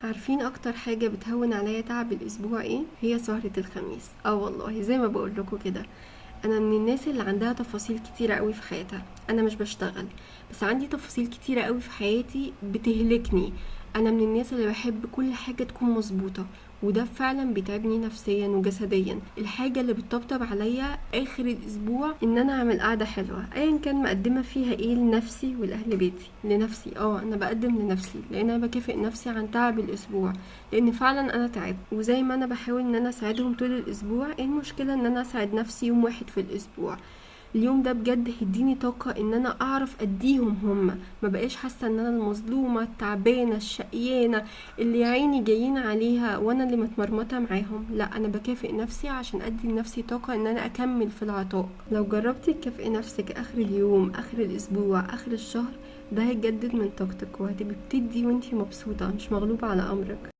عارفين اكتر حاجة بتهون عليا تعب الاسبوع ايه؟ هي سهرة الخميس. والله زي ما بقول لكم كده، انا من الناس اللي عندها تفاصيل كتيرة قوي في حياتها. انا مش بشتغل، بس عندي تفاصيل كتيرة قوي في حياتي بتهلكني. انا من الناس اللي بحب كل حاجة تكون مظبوطة، وده فعلا بيتعبني نفسيا وجسديا. الحاجة اللي بتطبطب عليا اخر الاسبوع ان انا اعمل قعدة حلوة ايا كان مقدمة فيها ايه لنفسي ولاهل بيتي. لنفسي انا بقدم لنفسي لان انا بكافئ نفسي عن تعب الاسبوع، لان فعلا انا تعبت. وزي ما انا بحاول ان انا اساعدهم طول الاسبوع، ايه المشكلة ان انا اساعد نفسي يوم واحد في الاسبوع؟ اليوم ده بجد هيديني طاقة ان انا اعرف اديهم هما، ما بقاش حاسة ان انا المظلومة التعبانة الشقيانة اللي يا عيني جايين عليها وانا اللي متمرمطة معاهم. لا، انا بكافئ نفسي عشان ادي لنفسي طاقة ان انا اكمل في العطاء. لو جربتي تكافئي نفسك اخر اليوم، اخر الاسبوع، اخر الشهر، ده هيجدد من طاقتك وهتبقي بتدي وانتي مبسوطة مش مغلوبة على امرك.